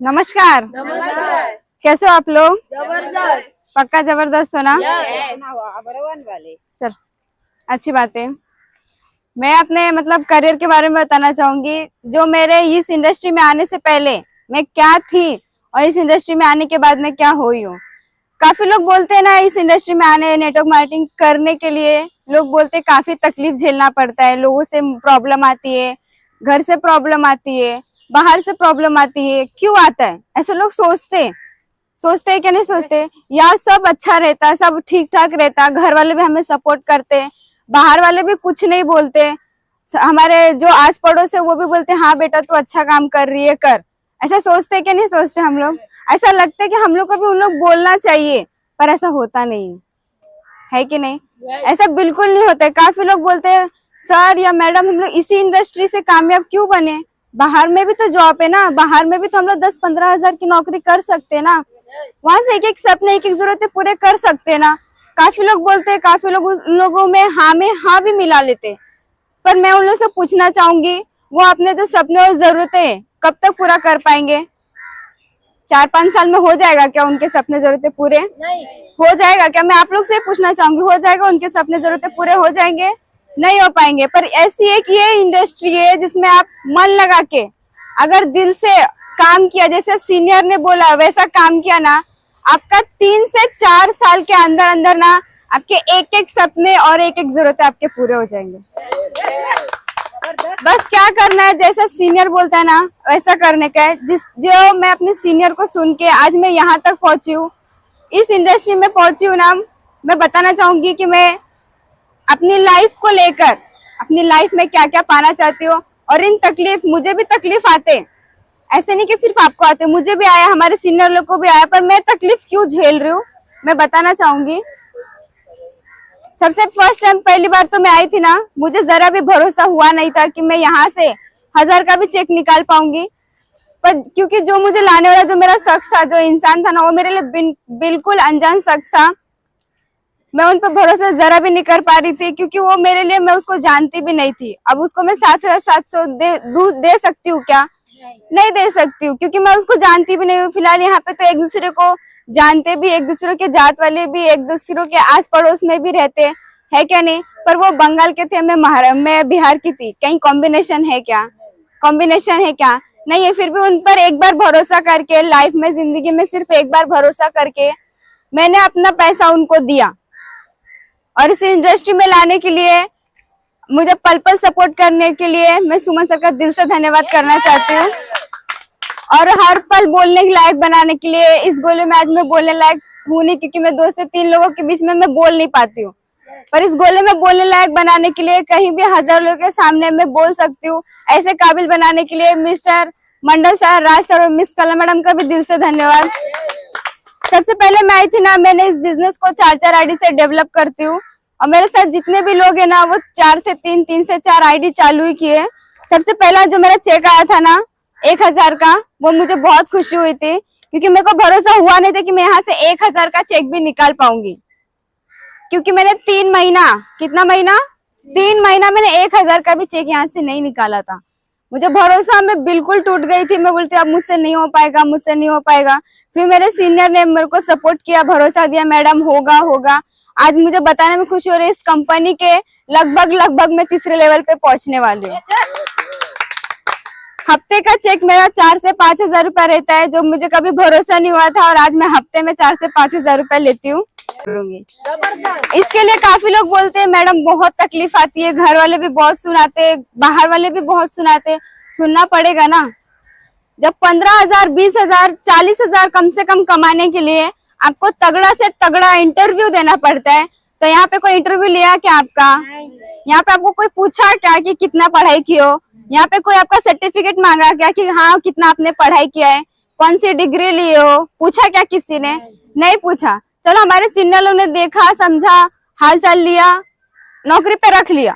नमस्कार। नमस्कार। कैसे हो आप लोग? जबरदस्त। पक्का जबरदस्त हो ना? वाले। चल, अच्छी बात है। मैं अपने मतलब करियर के बारे में बताना चाहूंगी। जो मेरे इस इंडस्ट्री में आने से पहले मैं क्या थी और इस इंडस्ट्री में आने के बाद मैं क्या हुई हूँ। काफी लोग बोलते हैं ना, इस इंडस्ट्री में आने नेटवर्क मार्केटिंग करने के लिए लोग बोलते हैं काफी तकलीफ झेलना पड़ता है, लोगों से प्रॉब्लम आती है, घर से प्रॉब्लम आती है, बाहर से प्रॉब्लम आती है। क्यों आता है ऐसे लोग सोचते हैं क्या नहीं सोचते? यार सब अच्छा रहता, सब ठीक ठाक रहता, घर वाले भी हमें सपोर्ट करते, बाहर वाले भी कुछ नहीं बोलते, हमारे जो आस पड़ोस है वो भी बोलते हाँ बेटा तू अच्छा काम कर रही है, कर। ऐसा सोचते क्या नहीं सोचते हम लोग? ऐसा लगता है कि हम लोग को भी उन लोग बोलना चाहिए, पर ऐसा होता नहीं है कि नहीं? ऐसा बिल्कुल नहीं होता है। काफी लोग बोलते हैं सर या मैडम हम लोग इसी इंडस्ट्री से कामयाब क्यों बने, बाहर में भी तो जॉब है ना, बाहर में भी तो हम लोग 10-15 हजार की नौकरी कर सकते हैं ना, वहां से एक एक सपने एक एक जरूरतें पूरे कर सकते हैं ना। काफी लोग बोलते हैं, काफी लोग उन लोगों में हाँ भी मिला लेते, पर मैं उन लोगों से पूछना चाहूंगी वो अपने जो सपने और जरूरतें कब तक पूरा कर पाएंगे? 4-5 साल में हो जाएगा क्या उनके सपने जरूरतें पूरे? नहीं। हो जाएगा क्या? मैं आप लोग से पूछना चाहूंगी, हो जाएगा उनके सपने जरूरतें पूरे हो जाएंगे? नहीं हो पाएंगे। पर ऐसी एक ये इंडस्ट्री है जिसमें आप मन लगा के अगर दिल से काम किया, जैसे सीनियर ने बोला वैसा काम किया ना, आपका 3 से 4 साल के अंदर अंदर ना आपके एक एक सपने और एक एक जरूरतें आपके पूरे हो जाएंगे। बस क्या करना है, जैसा सीनियर बोलता है ना वैसा करने का है। जो मैं अपने सीनियर को सुन के आज मैं यहाँ तक पहुंची हूँ, इस इंडस्ट्री में पहुंची हूँ ना, मैं बताना चाहूंगी कि मैं अपनी लाइफ को लेकर अपनी लाइफ में क्या क्या पाना चाहती हूँ। और इन तकलीफ, मुझे भी तकलीफ आते, ऐसे नहीं कि सिर्फ आपको आते, मुझे भी आया, हमारे सीनियर लोग को भी आया, पर मैं तकलीफ क्यों झेल रही हूँ मैं बताना चाहूंगी। सबसे फर्स्ट टाइम पहली बार तो मैं आई थी ना, मुझे जरा भी भरोसा हुआ नहीं था कि मैं यहाँ से 1000 का भी चेक निकाल पाऊंगी। पर क्योंकि जो मुझे लाने वाला जो मेरा शख्स था, जो इंसान था ना, वो मेरे लिए बिल्कुल अनजान शख्स था। मैं उन पर भरोसा जरा भी नहीं कर पा रही थी, क्योंकि वो मेरे लिए, मैं उसको जानती भी नहीं थी। अब उसको मैं 7,700 दे सकती हूँ क्या? नहीं दे सकती हूँ, क्योंकि मैं उसको जानती भी नहीं हूँ। फिलहाल यहाँ पे तो एक दूसरे को जानते भी, एक दूसरे के जात वाले भी एक दूसरे के आस पड़ोस में भी रहते है क्या नहीं? पर वो बंगाल के थे, मैं बिहार की थी, कहीं कॉम्बिनेशन है क्या? कॉम्बिनेशन है क्या? नहीं है। फिर भी उन पर एक बार भरोसा करके, लाइफ में जिंदगी में सिर्फ एक बार भरोसा करके मैंने अपना पैसा उनको दिया। और इस इंडस्ट्री में लाने के लिए, मुझे पल पल सपोर्ट करने के लिए मैं सुमन सर का दिल से धन्यवाद करना चाहती हूँ। और हर पल बोलने के लायक बनाने के लिए, इस गोले में आज मैं बोलने लायक हूँ नहीं, क्योंकि मैं 2 से 3 लोगों के बीच में मैं बोल नहीं पाती हूँ। पर इस गोले में बोलने लायक बनाने के लिए, कहीं भी 1000 लोगों के सामने मैं बोल सकती हूँ, ऐसे काबिल बनाने के लिए मिस्टर मंडल सर, राज सर और मिस कला मैडम का भी दिल से धन्यवाद। सबसे पहले मैं आई थी ना, मैंने इस बिजनेस को 4-4 आईडी से डेवलप करती हूँ, और मेरे साथ जितने भी लोग हैं ना, वो 4 से 3, 3 से 4 आईडी चालू ही किए। सबसे पहला जो मेरा चेक आया था ना 1000 का, वो मुझे बहुत खुशी हुई थी, क्योंकि मेरे को भरोसा हुआ नहीं था कि मैं यहाँ से 1000 का चेक भी निकाल पाऊंगी। क्योंकि मैंने 3 महीना, कितना महीना? 3 महीना मैंने 1000 का भी चेक यहाँ से नहीं निकाला था। मुझे भरोसा, मैं बिल्कुल टूट गई थी। मैं बोलती अब मुझसे नहीं हो पाएगा, मुझसे नहीं हो पाएगा। फिर मेरे सीनियर ने मेरे को सपोर्ट किया, भरोसा दिया, मैडम होगा। आज मुझे बताने में खुशी हो रही है, इस कंपनी के लगभग मैं 3रे लेवल पे पहुंचने वाली हूँ। हफ्ते का चेक मेरा 4 से 5 हजार रुपया रहता है, जो मुझे कभी भरोसा नहीं हुआ था, और आज मैं हफ्ते में 4 से 5 हजार रुपया लेती हूँ। इसके लिए काफी लोग बोलते हैं मैडम बहुत तकलीफ आती है, घर वाले भी बहुत सुनाते, बाहर वाले भी बहुत सुनाते। सुनना पड़ेगा ना। जब 15,000, 20,000, 40,000 कम से कम कमाने के लिए आपको तगड़ा से तगड़ा इंटरव्यू देना पड़ता है, तो यहाँ पे कोई इंटरव्यू लिया क्या आपका? यहाँ पे आपको कोई पूछा क्या कि कितना पढ़ाई की हो? यहाँ पे कोई आपका सर्टिफिकेट मांगा क्या कि हाँ कितना आपने पढ़ाई किया है, कौन सी डिग्री ली हो? पूछा क्या किसी ने? नहीं पूछा। चलो हमारे सीनियर लोग ने देखा, समझा, हाल चाल लिया, नौकरी पे रख लिया।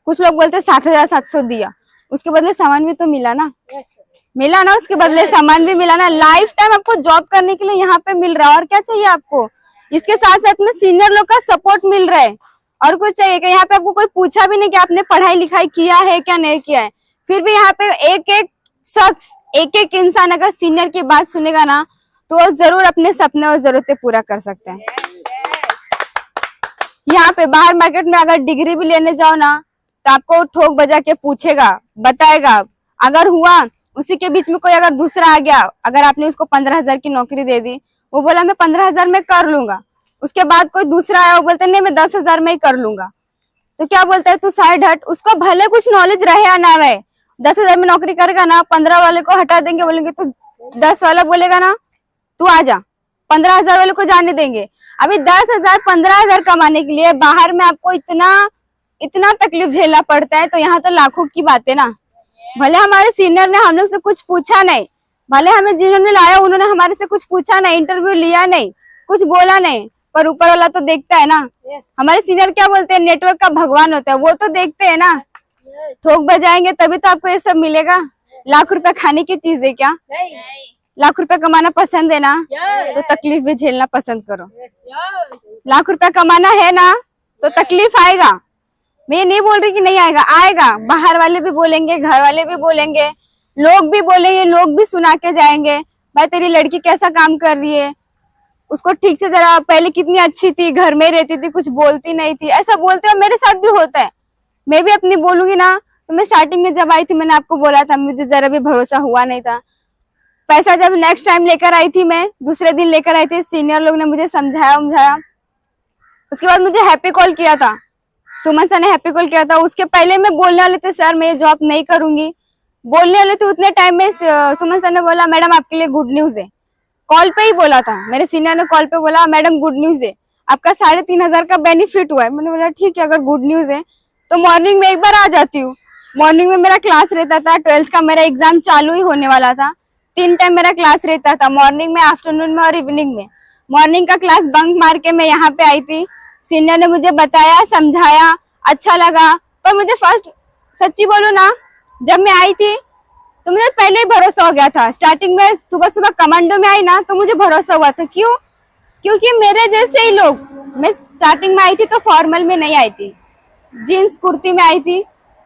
कुछ लोग बोलते 7,700 दिया, उसके बदले सामान भी तो मिला ना, उसके बदले सामान भी मिला ना। लाइफ टाइम आपको जॉब करने के लिए यहाँ पे मिल रहा है, और क्या चाहिए आपको? इसके साथ साथ में सीनियर लोग का सपोर्ट मिल रहा है, और कुछ चाहिए क्या? यहाँ पे आपको कोई पूछा भी नहीं कि आपने पढ़ाई लिखाई किया है क्या नहीं किया है, फिर भी यहाँ पे एक एक शख्स एक एक इंसान अगर सीनियर की बात सुनेगा ना तो वो जरूर अपने सपने और जरूरतें पूरा कर सकते हैं। यहाँ पे बाहर मार्केट में अगर डिग्री भी लेने जाओ ना तो आपको ठोक बजा के पूछेगा, बताएगा। अगर हुआ उसी के बीच में कोई अगर दूसरा आ गया, अगर आपने उसको 15,000 की नौकरी दे दी, वो बोला मैं 15,000 में कर लूंगा, उसके बाद कोई दूसरा आया वो बोलते नहीं मैं 10,000 में ही कर लूंगा, तो क्या बोलता है तू साइड हट। उसको भले कुछ नॉलेज रहे या ना रहे, 10,000 में नौकरी करेगा ना, 15 वाले को हटा देंगे, बोलेंगे तो 10 वाला बोलेगा ना तू आ जा, 15,000 वाले को जाने देंगे। अभी 10,000 15,000 कमाने के लिए बाहर में आपको इतना तकलीफ झेलना पड़ता है, तो यहाँ तो लाखों की बात है ना। भले हमारे सीनियर ने हम लोग से कुछ पूछा नहीं, भले हमें जिन्होंने लाया उन्होंने हमारे से कुछ पूछा नहीं, इंटरव्यू लिया नहीं, कुछ बोला नहीं, पर ऊपर वाला तो देखता है ना। हमारे सीनियर क्या बोलते हैं, नेटवर्क का भगवान होता है, वो तो देखते हैं ना। ठोक बजाएंगे तभी तो आपको ये सब मिलेगा। लाख रुपए खाने की चीज है क्या? लाख रुपए कमाना पसंद है ना, तो तकलीफ भी झेलना पसंद करो। लाख रुपए कमाना है ना तो तकलीफ आएगा, मैं नहीं बोल रही कि नहीं आएगा, आएगा। बाहर वाले भी बोलेंगे, घर वाले भी बोलेंगे, लोग भी बोलेंगे, लोग भी सुना के जाएंगे, भाई तेरी लड़की कैसा काम कर रही है, उसको ठीक से जरा, पहले कितनी अच्छी थी, घर में रहती थी, कुछ बोलती नहीं थी, ऐसा बोलते हैं। मेरे साथ भी होता है, मैं भी अपनी बोलूंगी ना तो मैं स्टार्टिंग में जब आई थी मैंने आपको बोला था, मुझे जरा भी भरोसा हुआ नहीं था। पैसा जब नेक्स्ट टाइम लेकर आई थी, मैं दूसरे दिन लेकर आई थी, सीनियर लोग ने मुझे समझाया। उसके बाद मुझे हैप्पी कॉल किया था, सुमन सर ने हैप्पी कॉल किया था। उसके पहले मैं बोलने वाले थे सर मैं ये जॉब नहीं करूंगी, बोलने वाले थे। उतने टाइम में सुमन सर ने बोला मैडम आपके लिए गुड न्यूज है, कॉल पे ही बोला था, मेरे सीनियर ने कॉल पे बोला मैडम गुड न्यूज है, आपका 3,500 का बेनिफिट हुआ है। मैंने बोला ठीक है, अगर गुड न्यूज है तो मॉर्निंग में एक बार आ जाती हूँ। मॉर्निंग में मेरा क्लास रहता था, 12th का मेरा एग्जाम चालू ही होने वाला था, 3 टाइम मेरा क्लास रहता था, मॉर्निंग में, आफ्टरनून में और इवनिंग में। मॉर्निंग का क्लास बंक मार के मैं यहाँ पे आई थी, सीनियर ने मुझे बताया, समझाया, अच्छा लगा। पर मुझे फर्स्ट सच्ची बोलूं ना, जब मैं आई थी तो मुझे पहले ही भरोसा हो गया था। स्टार्टिंग में सुबह सुबह कमांडो में आई ना तो मुझे भरोसा हुआ था। क्यों? क्योंकि मेरे जैसे ही लोग, मैं स्टार्टिंग में आई थी तो फॉर्मल में नहीं आई थी, जीन्स कुर्ती में आई थी,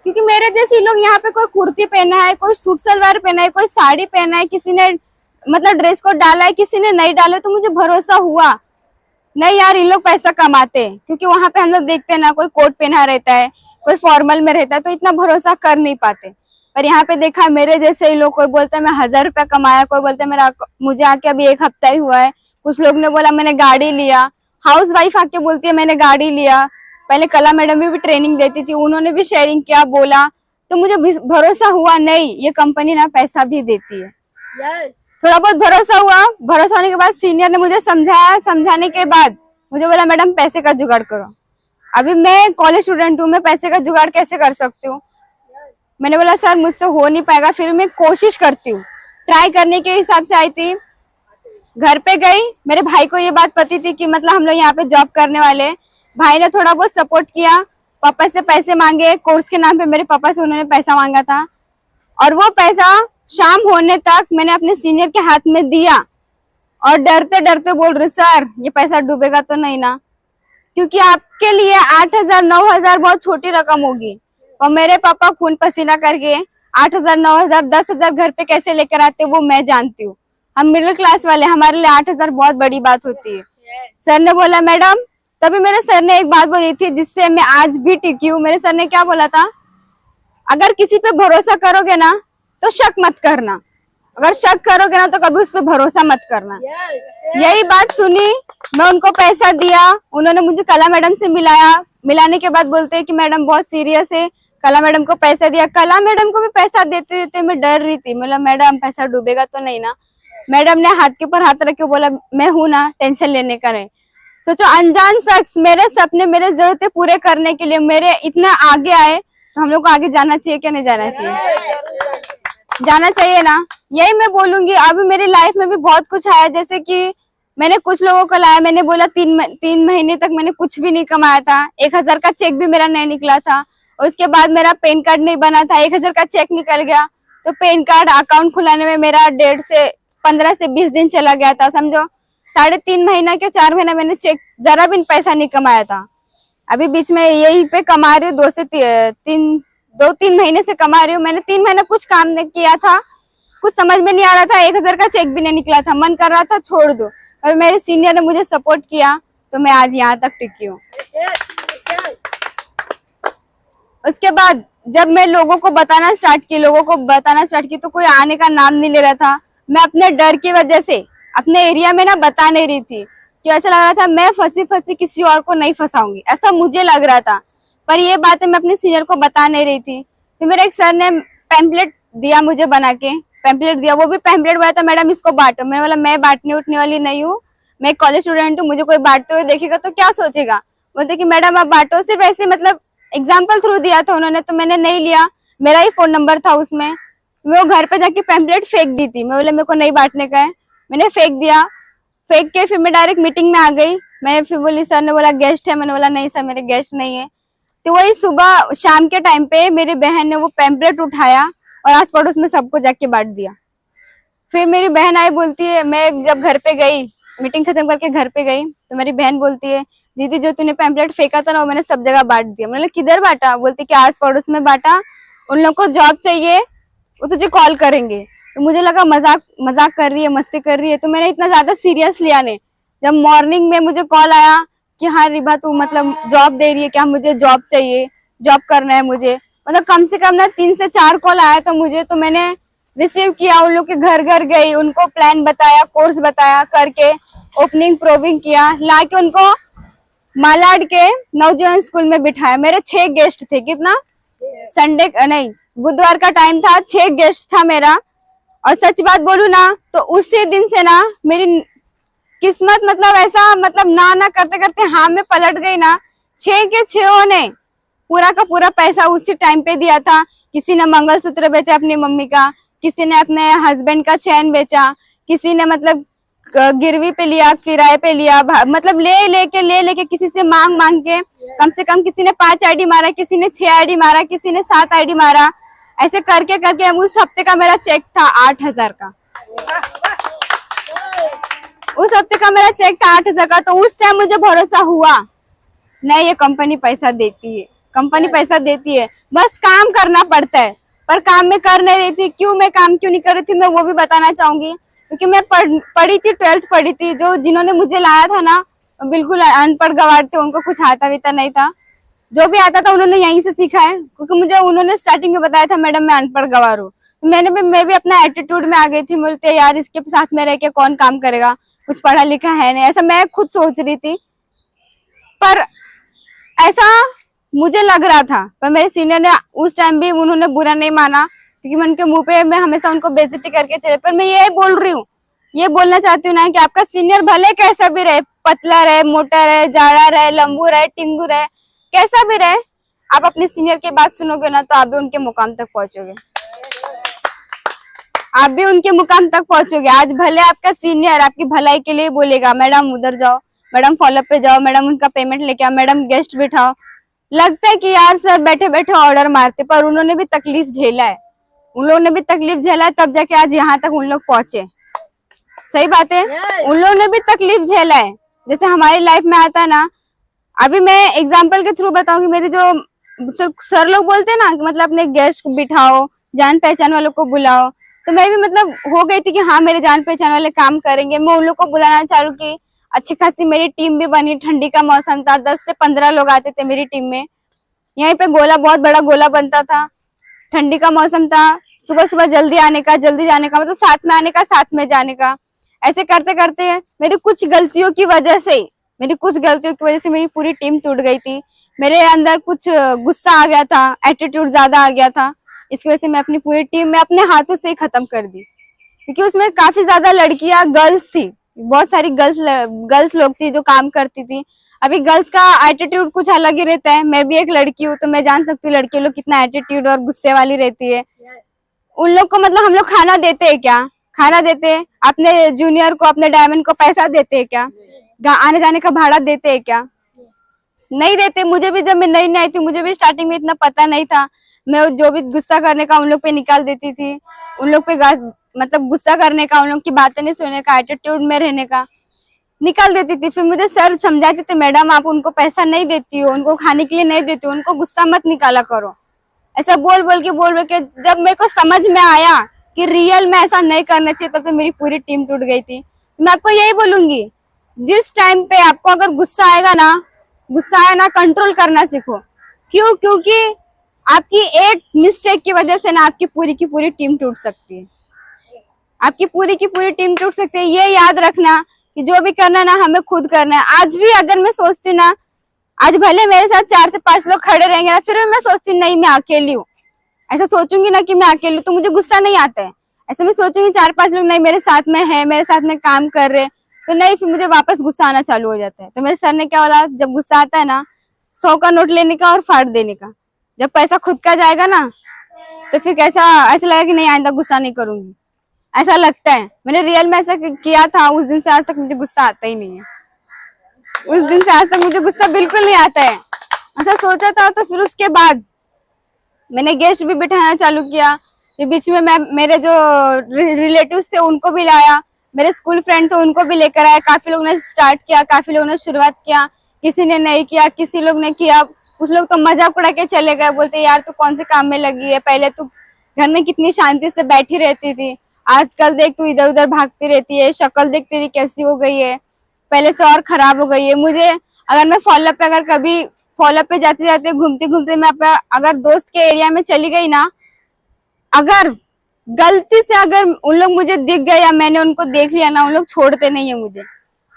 क्योंकि मेरे जैसे लोग यहाँ पे कोई कुर्ती पहना है, कोई सूट सलवार पहना है, कोई साड़ी पहना है, किसी ने मतलब ड्रेस कोड डाला है, किसी ने नहीं डाला, तो मुझे भरोसा हुआ नहीं यार इन लोग पैसा कमाते हैं। क्योंकि वहां पे हम लोग देखते हैं ना, कोई कोट पहना रहता है, कोई फॉर्मल में रहता है, तो इतना भरोसा कर नहीं पाते। पर यहाँ पे देखा मेरे जैसे ही लोग, कोई बोलता है मैं 1,000 रुपया कमाया, कोई बोलता है मेरा मुझे आके अभी 1 हफ्ता ही हुआ है, कुछ लोग ने बोला मैंने गाड़ी लिया, हाउस वाइफ आके बोलती है मैंने गाड़ी लिया। पहले कला मैडम भी ट्रेनिंग देती थी, उन्होंने भी शेयरिंग किया, बोला, तो मुझे भरोसा हुआ नहीं ये कंपनी ना पैसा भी देती है। थोड़ा बहुत भरोसा हुआ। भरोसा होने के बाद सीनियर ने मुझे समझाया, समझाने के बाद मुझे बोला मैडम पैसे का जुगाड़ करो। अभी मैं कॉलेज स्टूडेंट हूँ, मैं पैसे का जुगाड़ कैसे कर सकती हूँ? मैंने बोला सर मुझसे हो नहीं पाएगा, फिर मैं कोशिश करती हूँ, ट्राई करने के हिसाब से आई थी। घर पे गई, मेरे भाई को ये बात पता थी कि मतलब हम लोग यहाँ पे जॉब करने वाले। भाई ने थोड़ा बहुत सपोर्ट किया, पापा से पैसे मांगे, कोर्स के नाम पे मेरे पापा से उन्होंने पैसा मांगा था, और वो पैसा शाम होने तक मैंने अपने सीनियर के हाथ में दिया, और डरते डरते बोल रही सर ये पैसा डूबेगा तो नहीं ना, क्योंकि आपके लिए 8,000 9,000 बहुत छोटी रकम होगी, और मेरे पापा खून पसीना करके 8,000 9,000 10,000 घर पे कैसे लेकर आते वो मैं जानती हूँ। हम मिडिल क्लास वाले, हमारे लिए 8,000 बहुत बड़ी बात होती है। सर ने बोला मैडम, तभी मेरे सर ने एक बात बोली थी जिससे मैं आज भी टिकी हूँ। मेरे सर ने क्या बोला था, अगर किसी पे भरोसा करोगे ना तो शक मत करना, अगर शक करोगे ना तो कभी उस पर भरोसा मत करना। यही बात सुनी, मैं उनको पैसा दिया, उन्होंने मुझे कला मैडम से मिलाया, मिलाने के बाद बोलते हैं कि मैडम बहुत सीरियस है, कला मैडम को पैसा दिया। कला मैडम को भी पैसा देते देते मैं डर रही थी, मतलब मैडम पैसा डूबेगा तो नहीं ना। मैडम ने हाथ के ऊपर हाथ रख के बोला मैं हूं ना, टेंशन लेने का नहीं। सोचो अनजान शख्स मेरे सपने, मेरे जरूरतें पूरे करने के लिए मेरे इतना आगे आए, तो हम लोग को आगे जाना चाहिए क्या नहीं जाना चाहिए? जाना चाहिए ना। यही मैं बोलूंगी। अभी मेरी लाइफ में भी बहुत कुछ आया, जैसे कि मैंने कुछ लोगों को लाया, मैंने बोला 3 महीने तक मैंने कुछ भी नहीं कमाया था, 1,000 का चेक भी मेरा नहीं निकला था, और उसके बाद मेरा पैन कार्ड नहीं बना था, 1,000 का चेक निकल गया, तो पैन कार्ड अकाउंट खुलाने में मेरा 15 से 20 दिन चला गया था, समझो। 3.5 महीना के 4 महीना मैंने चेक जरा भी पैसा नहीं कमाया था। अभी बीच में यही पे कमा रही हूँ, 2-3 महीने से कमा रही हूँ। मैंने 3 महीने कुछ काम नहीं किया था, कुछ समझ में नहीं आ रहा था, 1,000 का चेक भी नहीं निकला था, मन कर रहा था छोड़ दो, और मेरे सीनियर ने मुझे सपोर्ट किया तो मैं आज यहाँ तक टिकी हूँ। उसके बाद जब मैं लोगों को बताना स्टार्ट की तो कोई आने का नाम नहीं ले रहा था। मैं अपने डर की वजह से अपने एरिया में ना बता नहीं रही थी, कि ऐसा लग रहा था मैं फंसी किसी और को नहीं फंसाऊंगी, ऐसा मुझे लग रहा था। पर ये बातें मैं अपने सीनियर को बता नहीं रही थी। फिर मेरे एक सर ने पैम्पलेट दिया मुझे बना के, पैम्पलेट दिया, वो भी पैम्पलेट बोला था मैडम इसको बांटो। मैंने बोला मैं बांटने उठने वाली नहीं हूँ, मैं एक कॉलेज स्टूडेंट हूँ, मुझे कोई बांटते हुए देखेगा तो क्या सोचेगा। बोलते कि मैडम आप बांटो, सिर्फ ऐसे मतलब एग्जाम्पल थ्रू दिया था उन्होंने, तो मैंने नहीं लिया। मेरा ही फोन नंबर था उसमें, मैं वो घर पे जाके पैम्पलेट फेंक दी थी। मैं बोला मेरे को नहीं बांटने का है, मैंने फेंक दिया। फेंक के फिर मैं डायरेक्ट मीटिंग में आ गई। मैं फिर बोली, सर ने बोला गेस्ट है, मैंने बोला नहीं सर मेरे गेस्ट नहीं है। तो वही सुबह शाम के टाइम पे मेरी बहन ने वो पैम्पलेट उठाया और आस पड़ोस में सबको जाके बांट दिया। फिर मेरी बहन आई, बोलती है, मैं जब घर पे गई, मीटिंग खत्म करके घर पे गई तो मेरी बहन बोलती है दीदी जो तूने पैम्पलेट फेंका था ना वो मैंने सब जगह बांट दिया। मैंने किधर बांटा? बोलती कि आस पड़ोस में बांटा, उन लोग को जॉब चाहिए वो तुझे कॉल करेंगे। तो मुझे लगा मजाक कर रही है, मस्ती कर रही है, तो मैंने इतना ज्यादा सीरियस लिया नहीं। जब मॉर्निंग में मुझे कॉल आया कि हाँ रिभा तू मतलब जॉब दे रही है क्या, मुझे जॉब चाहिए, जॉब करना है मुझे, मतलब कम से कम ना 3 से 4 कॉल आया था मुझे। तो मैंने रिसीव किया, उन लोग के घर घर गई, उनको प्लान बताया, कोर्स बताया, करके ओपनिंग प्रोविंग किया, लाके उनको मालाड के नवजीवन स्कूल में बिठाया। मेरे 6 गेस्ट थे, कितना संडे नहीं बुधवार का टाइम था, 6 गेस्ट था मेरा। और सच बात बोलूं ना तो उसी दिन से ना मेरी किस्मत मतलब ऐसा मतलब ना करते करते हाँ में पलट गई ना। 6 के 6 ने पूरा का पूरा पैसा उसी टाइम पे दिया था। किसी ने मंगलसूत्र बेचा अपनी मम्मी का, किसी ने अपने हस्बैंड का चैन बेचा, किसी ने मतलब गिरवी पे लिया, किराए पे लिया, मतलब ले लेके किसी से मांग के कम से कम किसी ने 5 आईडी मारा, किसी ने 6 आईडी मारा, किसी ने 7 आईडी मारा। ऐसे करके करके उस हफ्ते का मेरा चेक था 8,000 का। उस हफ्ते का मेरा चेक था 8,000 का। तो उस टाइम मुझे भरोसा हुआ नहीं ये कंपनी पैसा देती है, कंपनी पैसा देती है, बस काम करना पड़ता है। पर काम में कर नहीं रही थी। क्यों मैं काम क्यों नहीं कर रही थी मैं वो भी बताना चाहूंगी। क्योंकि मैं पढ़ी थी, 12th पढ़ी थी। जो जिन्होंने मुझे लाया था ना बिल्कुल अनपढ़ गवार थे, उनको कुछ आता वीता नहीं था। जो भी आता था उन्होंने यहीं से सीखा है, क्योंकि मुझे उन्होंने स्टार्टिंग में बताया था मैडम मैं अनपढ़ गवार हूँ। मैं भी अपना एटीट्यूड में आ गई थी। बोलते यार इसके साथ में रह के कौन काम करेगा, कुछ पढ़ा लिखा है नहीं, ऐसा मैं खुद सोच रही थी। पर ऐसा मुझे लग रहा था। पर मेरे सीनियर ने उस टाइम भी उन्होंने बुरा नहीं माना, क्योंकि मैं उनके मुंह पे मैं हमेशा उनको बेइज्जती करके चले। पर मैं ये बोल रही हूँ, ये बोलना चाहती हूँ ना कि आपका सीनियर भले कैसा भी रहे, पतला रहे, मोटा रहे, जाड़ा रहे, लंबू रहे, टिंगू रहे, कैसा भी रहे, आप अपने सीनियर की बात सुनोगे ना तो आप भी उनके मुकाम तक पहुंचोगे, आप भी उनके मुकाम तक पहुंचोगे। आज भले आपका सीनियर आपकी भलाई के लिए बोलेगा मैडम उधर जाओ, मैडम फॉलोअप पे जाओ, मैडम उनका पेमेंट लेके आओ, मैडम गेस्ट बिठाओ। लगता है कि यार सर बैठे बैठे ऑर्डर मारते, पर उन्होंने भी तकलीफ झेला है, उन लोगों ने भी तकलीफ झेला है, तब जाके आज यहाँ तक उन लोग पहुंचे। सही बात है, उन लोगों ने भी तकलीफ झेला है। जैसे हमारी लाइफ में आता है ना, अभी मैं एग्जाम्पल के थ्रू बताऊंगी। मेरे जो सर लोग बोलते हैं ना कि मतलब अपने गेस्ट को बिठाओ, जान पहचान वालों को बुलाओ, तो मैं भी मतलब हो गई थी कि हाँ मेरे जान पहचान वाले काम करेंगे। मैं उन लोग को बुलाना चालू की, अच्छी खासी मेरी टीम भी बनी। ठंडी का मौसम था, 10 से 15 लोग आते थे मेरी टीम में। यहीं पे गोला, बहुत बड़ा गोला बनता था, ठंडी का मौसम था, सुबह सुबह जल्दी आने का, जल्दी जाने का, मतलब साथ में आने का, साथ में जाने का। ऐसे करते करते मेरी कुछ गलतियों की वजह से मेरी पूरी टीम टूट गई थी। मेरे अंदर कुछ गुस्सा आ गया था, एटीट्यूड ज्यादा आ गया था। इसकी वजह से मैं अपनी पूरी टीम में अपने हाथों से ही खत्म कर दी, क्योंकि उसमें काफी ज्यादा लड़कियां, गर्ल्स थी, बहुत सारी गर्ल्स लोग थी जो काम करती थी। अभी गर्ल्स का एटीट्यूड कुछ अलग ही रहता है। मैं भी एक लड़की हूँ तो मैं जान सकती हूँ लड़की लोग कितना एटीट्यूड और गुस्से वाली रहती है। उन लोग को मतलब हम लोग खाना देते हैं क्या? खाना देते हैं। अपने जूनियर को, अपने डायमंड को पैसा देते हैं क्या? आने जाने का भाड़ा देते हैं क्या? नहीं देते। मुझे भी जब मैं नई नई थी, मुझे भी स्टार्टिंग में इतना पता नहीं था। मैं जो भी गुस्सा करने का उन लोग पे निकाल देती थी, उन लोग पे मतलब गुस्सा करने का, उन लोग की बातें नहीं सुनने का, एटीट्यूड में रहने का निकाल देती थी। फिर मुझे सर समझाते थे मैडम आप उनको पैसा नहीं देती हो, उनको खाने के लिए नहीं देती हो, उनको गुस्सा मत निकाला करो। ऐसा बोल बोल के जब मेरे को समझ में आया कि रियल में ऐसा नहीं करना चाहिए, तब तो मेरी पूरी टीम टूट गई थी। मैं आपको यही बोलूंगी, जिस टाइम पे आपको अगर गुस्सा आएगा ना, कंट्रोल करना सीखो। क्यों? क्योंकि आपकी एक मिस्टेक की वजह से ना आपकी पूरी की पूरी टीम टूट सकती है। आपकी पूरी की पूरी टीम टूट सकती है। ये याद रखना कि जो भी करना है ना, हमें खुद करना है। आज भी अगर मैं सोचती ना, आज भले मेरे साथ 4 से 5 लोग खड़े रहेंगे ना, फिर भी मैं सोचती नहीं मैं अकेली हूँ। ऐसा सोचूंगी ना कि मैं अकेली हूँ तो मुझे गुस्सा नहीं आता है। ऐसे मैं सोचूंगी 4-5 लोग नहीं मेरे साथ में है, मेरे साथ में काम कर रहे, तो नहीं, फिर मुझे वापस गुस्सा आना चालू हो जाता है। तो मेरे सर ने क्या बोला, जब गुस्सा आता है ना, 100 का नोट लेने का और फाड़ देने का। जब पैसा खुद का जाएगा ना, तो फिर ऐसा लगेगा कि नहीं, आइंदा गुस्सा नहीं करूंगी, ऐसा लगता है। मैंने रियल में ऐसा किया था। उस दिन से आज तक मुझे गुस्सा आता ही नहीं है। उस दिन से आज तक मुझे गुस्सा बिल्कुल नहीं आता है। ऐसा सोचा था, तो फिर उसके बाद मैंने गेस्ट भी बिठाना चालू किया। फिर बीच में मैं मेरे जो रिलेटिव्स थे उनको भी लाया, मेरे स्कूल फ्रेंड थे उनको भी लेकर आया। काफी लोगों ने स्टार्ट किया, काफी लोगों ने शुरुआत किया, किसी ने नहीं किया, किसी लोग ने किया। कुछ लोग तो मजाक उड़ा के चले गए, बोलते यार तू कौन से काम में लगी है, पहले तू घर में कितनी शांति से बैठी रहती थी, आजकल देख तू इधर उधर भागती रहती है, शक्ल देख तेरी कैसी हो गई है, पहले से और खराब हो गई है। मुझे अगर मैं फॉलोअप पे अगर कभी फॉलोअप पे जाते जाते घूमते घूमते मैं अगर दोस्त के एरिया में चली गई ना, अगर गलती से अगर उन लोग मुझे दिख गए या मैंने उनको देख लिया ना, उन लोग छोड़ते नहीं है, मुझे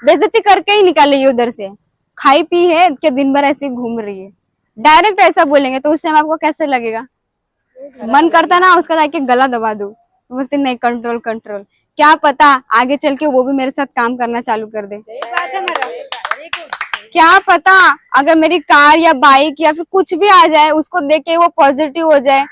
बेइज्जती करके ही निकालेगी उधर से। खाई पी है कि दिन भर ऐसे घूम रही है, डायरेक्ट ऐसा बोलेंगे तो उस टाइम आपको कैसे लगेगा? मन करता ना उसका जाके गला दबा दूं। बोलते नहीं, कंट्रोल कंट्रोल। क्या पता आगे चल के वो भी मेरे साथ काम करना चालू कर दे। क्या पता अगर मेरी कार या बाइक या फिर कुछ भी आ जाए, उसको देख के वो पॉजिटिव हो जाए,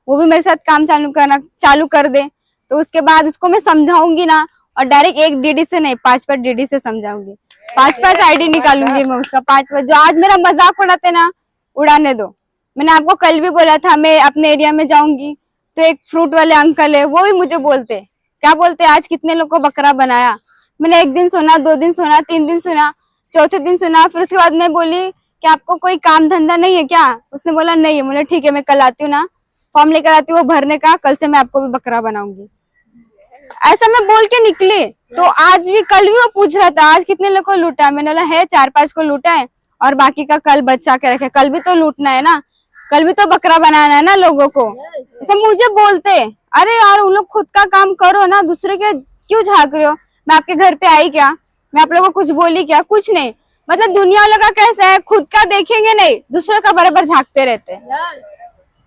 वो भी मेरे साथ काम चालू कर दे। तो उसके बाद उसको मैं समझाऊंगी ना, और डायरेक्ट एक डीडी से नहीं, 5-5 डीडी से समझाऊंगी, 5-5 आईडी निकालूंगी मैं उसका, 5-5। जो आज मेरा मजाक उड़ाते ना, उड़ाने दो। मैंने आपको कल भी बोला था, मैं अपने एरिया में जाऊंगी तो एक फ्रूट वाले अंकल है, वो भी मुझे बोलते, क्या बोलते, आज कितने लोग को बकरा बनाया। मैंने 1 दिन सुना, 2 दिन सुना, 3 दिन सुना, चौथे दिन सुना। फिर उसके बाद मैं बोली कि आपको कोई काम धंधा नहीं है क्या? उसने बोला नहीं है। बोले ठीक है, मैं कल आती हूँ ना, फॉर्म लेकर आती हूँ वो भरने का, कल से मैं आपको भी बकरा बनाऊंगी। ऐसा मैं बोल के निकली। तो आज भी, कल भी वो पूछ रहा था आज कितने लोग को लूटा। मैंने बोला है 4-5 को लूटा है, और बाकी का कल बचा के रखे, कल भी तो लूटना है ना, कल भी तो बकरा बनाना है ना लोगों को। ऐसा मुझे बोलते, अरे यार उन लोग खुद का काम करो ना, दूसरे के क्यों झांक रहे हो? मैं आपके घर पे आई क्या? मैं आप लोगों को कुछ बोली क्या? कुछ नहीं। मतलब दुनिया वालों का कैसा है, खुद का देखेंगे नहीं, दूसरे का बराबर झांकते रहते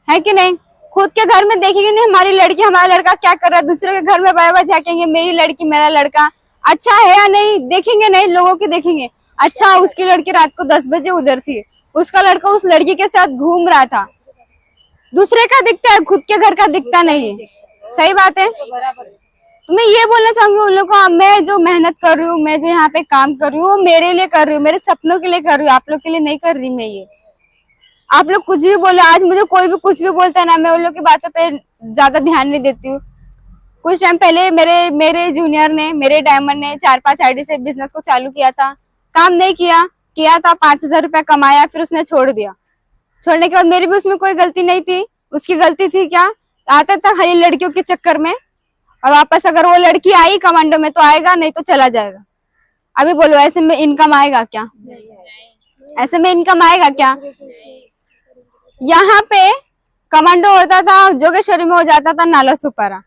है कि नहीं? खुद के घर में देखेंगे नहीं हमारी लड़की हमारा लड़का क्या कर रहा है, दूसरे के घर में बराबर झांकेंगे मेरी लड़की मेरा लड़का अच्छा है या नहीं, देखेंगे नहीं, लोगों के देखेंगे। अच्छा उसकी लड़की रात को 10 बजे उधर थी, उसका लड़का उस लड़की के साथ घूम रहा था, दूसरे का दिखता है, खुद के घर का दिखता नहीं है। सही बात है। तो मैं ये बोलना चाहूंगी उन लोगों को, मैं जो मेहनत कर रही हूँ, मैं जो यहाँ पे काम कर रही हूँ, वो मेरे लिए कर रही हूँ, मेरे सपनों के लिए कर रही हूँ, आप लोग के लिए नहीं कर रही मैं ये। आप लोग कुछ भी बोलो, आज मुझे कोई भी कुछ भी बोलता है ना, मैं उन लोग की बातों पे ज्यादा ध्यान नहीं देती हूँ। कुछ टाइम पहले मेरे जूनियर ने, मेरे डायमंड ने 4-5 आईडी से बिजनेस को चालू किया था, काम नहीं किया था, 5,000 रुपया कमाया, फिर उसने छोड़ दिया। छोड़ने के बाद मेरी भी उसमें कोई गलती नहीं थी, उसकी गलती थी क्या, आता था खाली लड़कियों के चक्कर में, और वापस अगर वो लड़की आई कमांडो में तो आएगा, नहीं तो चला जाएगा। अभी बोलो ऐसे में इनकम आएगा क्या? ऐसे में इनकम आएगा क्या? यहाँ पे कमांडो होता था, जोगेश्वरी में हो जाता था नाला सुपारा।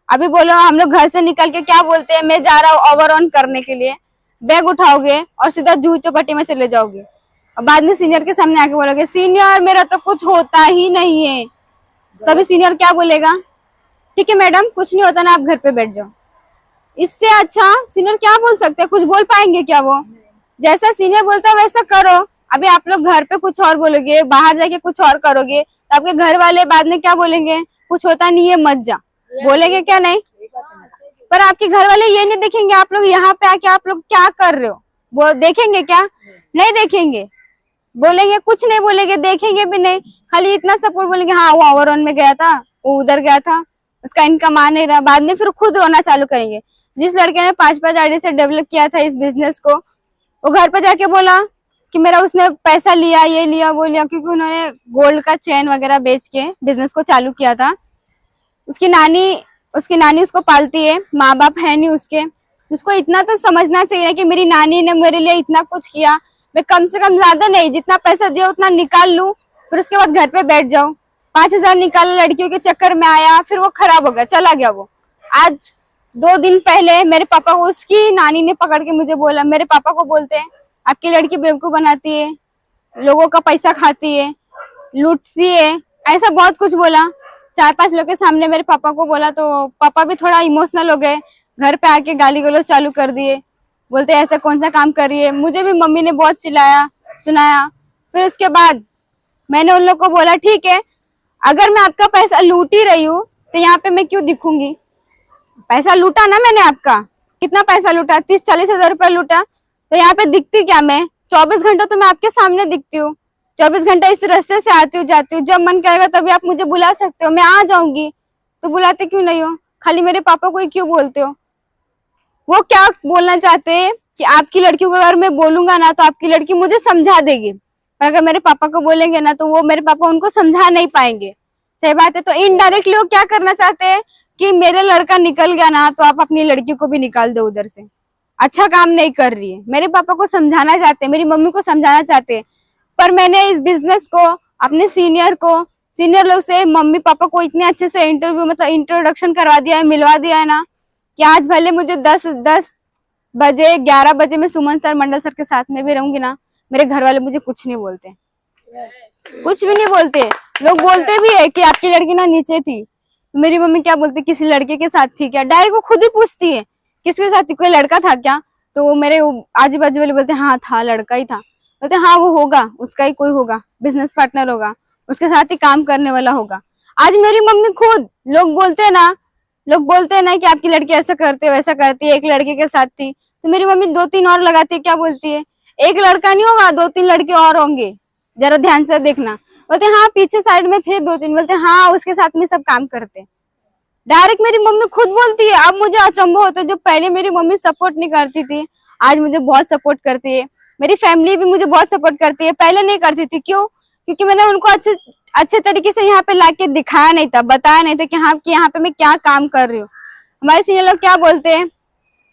अभी बोलो हम लोग घर से निकल के क्या बोलते हैं, मैं जा रहा हूँ ओवर ऑन करने के लिए, बैग उठाओगे और सीधा जूहू चौपाटी में चले जाओगे, और बाद में सीनियर के सामने आके बोलोगे सीनियर मेरा तो कुछ होता ही नहीं है, तभी सीनियर क्या बोलेगा, ठीक है मैडम कुछ नहीं होता ना, आप घर पे बैठ जाओ। इससे अच्छा सीनियर क्या बोल सकते हैं? कुछ बोल पाएंगे क्या वो? जैसा सीनियर बोलता है वैसा करो। अभी आप लोग घर पे कुछ और बोलोगे, बाहर जाके कुछ और करोगे, तो आपके घर वाले बाद में क्या बोलेंगे, कुछ होता नहीं है मत जा, बोलेंगे क्या? नहीं। पर आपके घर वाले ये नहीं देखेंगे आप लोग यहाँ पे आके आप लोग क्या कर रहे हो, वो देखेंगे क्या? नहीं देखेंगे। बोलेंगे कुछ नहीं बोलेंगे, देखेंगे भी नहीं, खाली इतना सपोर्ट बोलेंगे हाँ वो ओवर ऑन में गया था, वो उधर गया था, उसका इनकम आ नहीं रहा। बाद में फिर खुद रोना चालू करेंगे। जिस लड़के ने 5-5 आईडी से डेवलप किया था इस बिजनेस को, वो घर पे जाके बोला कि मेरा उसने पैसा लिया, ये लिया वो लिया, क्योंकि उन्होंने गोल्ड का चेन वगैरह बेच के बिजनेस को चालू किया था। उसकी नानी उसकी नानी उसको पालती है, माँ बाप है नहीं उसके। उसको इतना तो समझना चाहिए ना कि मेरी नानी ने मेरे लिए इतना कुछ किया, मैं कम से कम ज्यादा नहीं, जितना पैसा दिया उतना निकाल लूं, फिर उसके बाद घर पे बैठ जाऊं। 5,000 निकाला, लड़कियों के चक्कर में आया, फिर वो खराब हो गया, चला गया वो। आज 2 दिन पहले मेरे पापा को उसकी नानी ने पकड़ के मुझे बोला, मेरे पापा को बोलते हैं आपकी लड़की बेवकूफ बनाती है, लोगों का पैसा खाती है, लूटती है, ऐसा बहुत कुछ बोला। 4-5 लोग के सामने मेरे पापा को बोला तो पापा भी थोड़ा इमोशनल हो गए, घर पे आके गाली गलौज चालू कर दिए, बोलते ऐसा कौन सा काम कर रही है। मुझे भी मम्मी ने बहुत चिल्लाया सुनाया। फिर उसके बाद मैंने उन लोग को बोला ठीक है, अगर मैं आपका पैसा लूट ही रही हूँ तो यहाँ पे मैं क्यों दिखूंगी। पैसा लूटा ना मैंने आपका, कितना पैसा लूटा, 30-40 हजार रुपया लूटा, तो यहाँ पे दिखती क्या मैं? 24 घंटा तो मैं आपके सामने दिखती हूँ, 24 घंटा इस रास्ते से आती हूँ जाती हूँ, जब मन करेगा तभी आप मुझे बुला सकते हो, मैं आ जाऊंगी। तो बुलाते क्यों नहीं हो? खाली मेरे पापा को ही क्यों बोलते हो? वो क्या बोलना चाहते हैं कि आपकी लड़की को अगर मैं बोलूंगा ना तो आपकी लड़की मुझे समझा देगी, पर अगर मेरे पापा को बोलेंगे ना तो वो मेरे पापा उनको समझा नहीं पाएंगे। सही बात है। तो इनडायरेक्टली वो क्या करना चाहते हैं कि मेरा लड़का निकल गया ना तो आप अपनी लड़की को भी निकाल दो उधर से, अच्छा काम नहीं कर रही है। मेरे पापा को समझाना चाहते हैं, मेरी मम्मी को समझाना चाहते हैं, पर मैंने इस बिजनेस को अपने सीनियर लोग से, मम्मी पापा को इतने अच्छे से इंट्रोडक्शन करवा दिया है, मिलवा दिया है ना कि आज भले मुझे 10 बजे 11 बजे मैं सुमन सर, मंडल सर के साथ में भी रहूंगी ना, मेरे घर वाले मुझे कुछ नहीं बोलते, कुछ भी नहीं बोलते। लोग बोलते भी है कि आपकी लड़की ना नीचे थी, मेरी मम्मी क्या बोलती, किसी लड़के के साथ थी क्या? डायरेक्ट वो खुद ही पूछती है किसके साथ थी, कोई लड़का था क्या? तो वो मेरे आजू बाजू वाले बोलते हाँ था, लड़का ही था। बोलते हाँ वो होगा, उसका ही कोई होगा, बिजनेस पार्टनर होगा, उसके साथ ही काम करने वाला होगा। आज मेरी मम्मी खुद, लोग बोलते हैं ना कि आपकी लड़की ऐसा करती है वैसा करती है, एक लड़के के साथ थी, तो मेरी मम्मी 2-3 और लगाती है। क्या बोलती है? एक लड़का नहीं होगा, 2-3 लड़के और होंगे, जरा ध्यान से देखना। बोलते हाँ पीछे साइड में थे 2-3, बोलते हाँ उसके साथ में सब काम करते। डायरेक्ट मेरी मम्मी खुद बोलती है। अब मुझे अचंभव होता है, जो पहले मेरी मम्मी सपोर्ट नहीं करती थी आज मुझे बहुत सपोर्ट करती है। मेरी फैमिली भी मुझे बहुत सपोर्ट करती है, पहले नहीं करती थी। क्यों? क्योंकि मैंने उनको अच्छे तरीके से यहाँ पे लाके दिखाया नहीं था, बताया नहीं था कि हाँ कि यहाँ पे मैं क्या काम कर रही हूँ। हमारे सीनियर लोग क्या बोलते हैं,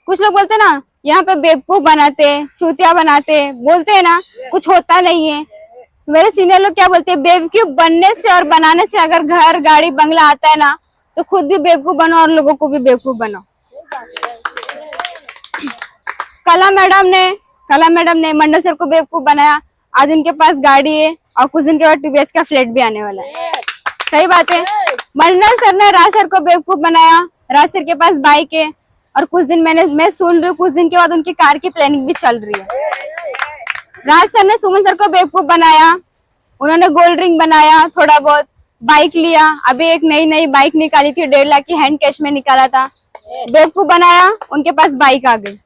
कुछ लोग बोलते हैं ना यहाँ पे बेवकूफ बनाते, चूतिया बनाते, बोलते हैं ना कुछ होता नहीं है। मेरे सीनियर लोग क्या बोलते हैं, बेवकूफ बनने से और बनाने से अगर घर गाड़ी बंगला आता है ना तो खुद भी बेवकूफ बनो और लोगों को भी बेवकूफ बनो। कला मैडम ने मंडल सर को बेवकूफ बनाया, आज उनके पास गाड़ी है और कुछ दिन के बाद 2 BHK का फ्लैट भी आने वाला है। सही बात है। मंडल सर ने राज सर को बेवकूफ बनाया, राज सर के पास बाइक है और कुछ दिन मैं सुन रही हूँ कुछ दिन के बाद उनकी कार की प्लानिंग भी चल रही है। राज सर ने सुमन सर को बेवकूफ बनाया, उन्होंने गोल्ड रिंग बनाया, थोड़ा बहुत बाइक लिया, अभी एक नई बाइक निकाली थी 1.5 लाख की, हैंड कैश में निकाला था, बेवकूफ बनाया, उनके पास बाइक आ गई।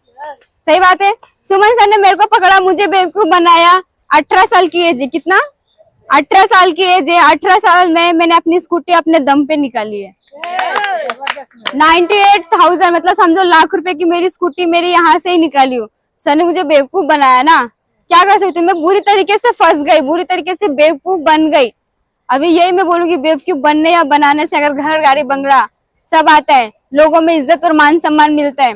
सही बात है। सुमन सर ने मेरे को पकड़ा, मुझे बेवकूफ बनाया। 18 साल की एज है, कितना? 18 साल की एज है। 18 साल में मैंने अपनी स्कूटी अपने दम पे निकाली है। 98,000 मतलब समझो लाख रुपए की मेरी स्कूटी मेरी यहाँ से ही निकाली हूँ। सर ने मुझे बेवकूफ बनाया ना, क्या कर सकती हूँ मैं? बुरी तरीके से फंस गई, बुरी तरीके से बेवकूफ बन गई। अभी यही मैं बोलूंगी, बेवकूफ बनने या बनाने से अगर घर गाड़ी बंगला सब आता है, लोगों में इज्जत और मान सम्मान मिलता है,